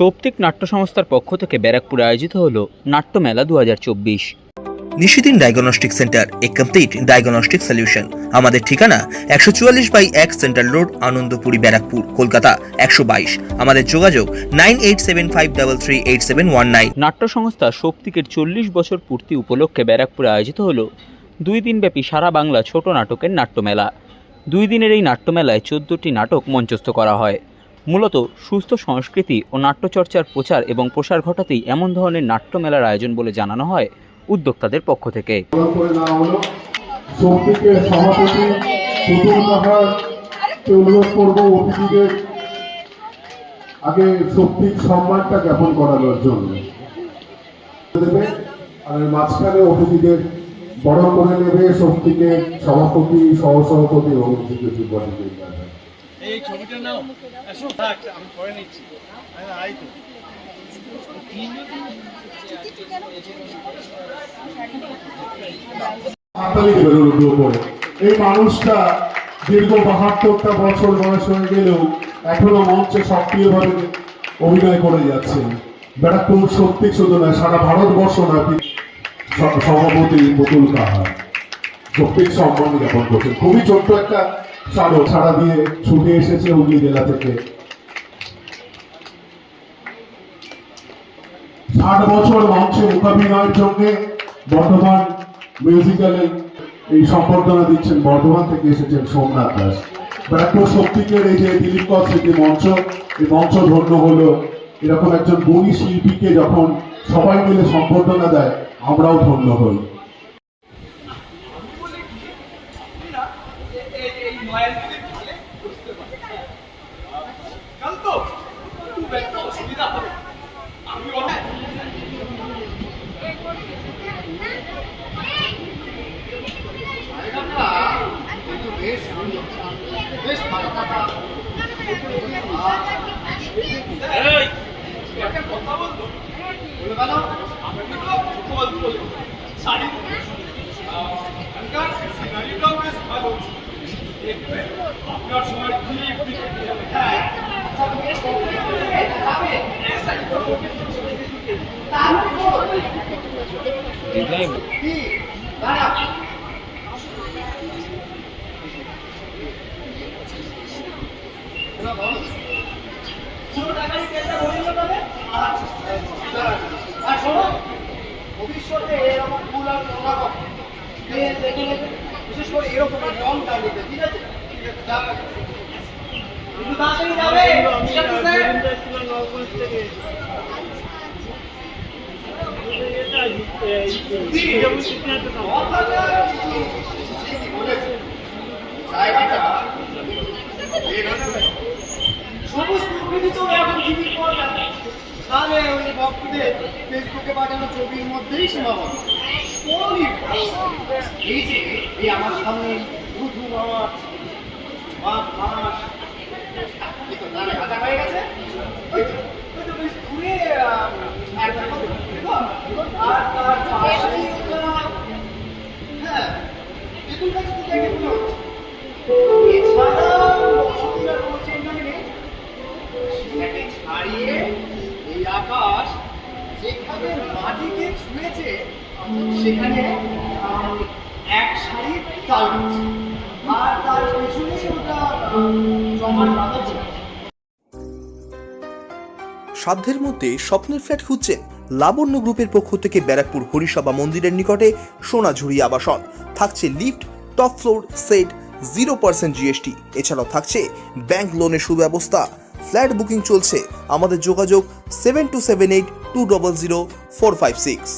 সৌপ্তিক নাট্য সংস্থার পক্ষ থেকে ব্যারাকপুরে আয়োজিত হলো নাট্যমেলা 2024। নিশিদিন ডায়াগনস্টিক সেন্টার, এ কমপ্লিট ডায়াগনস্টিক সলিউশন। আমাদের ঠিকানা 144/1 সেন্ট্রাল রোড, আনন্দপুরি, ব্যারাকপুর, কলকাতা 122। আমাদের যোগাযোগ 9875338719। নাট্য সংস্থা সৌপ্তিকের 40 বছর পূর্তি উপলক্ষে ব্যারাকপুরে আয়োজিত হলো 2 দিনব্যাপী সারা বাংলা ছোট নাটকের নাট্যমেলা। 2 দিনের এই নাট্যমেলায় 14টি নাটক মঞ্চস্থ করা হয়। মূলত সুস্থ সংস্কৃতি ও নাট্যচর্চার প্রচার এবং প্রসার ঘটাতেই এমন ধরনের নাট্যমেলার আয়োজন বলে জানানো হয় উদ্যোক্তাদের পক্ষ থেকে। আগে সৌপ্তিক সম্মানটা জ্ঞাপন করানোর জন্য আর মাঝখানে অতিথিদের বড় করে নেবে সৌপ্তিকের সভাপতি, সহসভাপতি এবং এক্সিকিউটিভ বডি। এই ছবিটা নাও, আমি পরে নিচ্ছি। এই মানুষটা দীর্ঘ 72টা বছর বয়স হয়ে গেলেও এখনো মঞ্চে সক্রিয়ভাবে অভিনয় করে যাচ্ছেন। ব্যারাকপুর সৌপ্তিক শুধু নয়, সারা ভারতবর্ষ ব্যাপী সভাপতি পুতুল কাহার সৌপ্তিক সম্মান জ্ঞাপন করছেন। খুবই ছোট্ট একটা ছাড়া দিয়ে ছুটে এসেছে হুগলি জেলা থেকে। 60 বছর মঞ্চে মূকাভিনয়ের জন্য বর্ধমান মিউজিক্যালে এই সম্বর্ধনা দিচ্ছেন। বর্ধমান থেকে এসেছেন সোমনাথ দাস। ব্যারাকপুর সৌপ্তিকের এই যে দিলীপ কর স্মৃতি মঞ্চ, এই মঞ্চ ধন্য হলো এরকম একজন গুণী শিল্পীকে যখন সবাই মিলে সম্বর্ধনা দেয়, আমরাও ধন্য হই। আপনার সময় ভবিষ্যতে এরকম ফুল আর বিশেষ করে এরকম রং টাইপের, ঠিক আছে? একটু তাড়াতাড়ি যাবে, ঠিক আছে স্যার? সবুজ প্রকৃতিতেও এখন জীবিত পাওয়া যাবে, তাহলে ওই ভক্তদের ফেসবুকে পাঠানো ছবির মধ্যেই সীমাবদ্ধ। এই যে এই আমার সামনে শুধু মাছ মাছ হয়ে গেছে, ঘুরে আর তার পাশেই হ্যাঁ দেখুন কাছে তো দেখে মনে হচ্ছে। এছাড়া বসুন্ধরা কোনো চেন্নাই নেই, সেটাকে ছাড়িয়ে এই আকাশ যেখানে মাটিকে ছুঁয়েছে সেখানে এক সারি তাল গাছ, আর তার পেছনে ওটা জমার বাঁধা ছিল। সাধ্যের মধ্যে স্বপ্নের ফ্ল্যাট খুঁজছেন? লাবণ্য গ্রুপের পক্ষ থেকে ব্যারাকপুর হরিসভা মন্দিরের নিকটে সোনাঝুরি আবাসন। থাকছে lift, top floor, set, 0% GST। এছাড়াও থাকছে ব্যাংক লোনের সুব্যবস্থা। ফ্ল্যাট বুকিং চলছে। আমাদের যোগাযোগ 7278200456।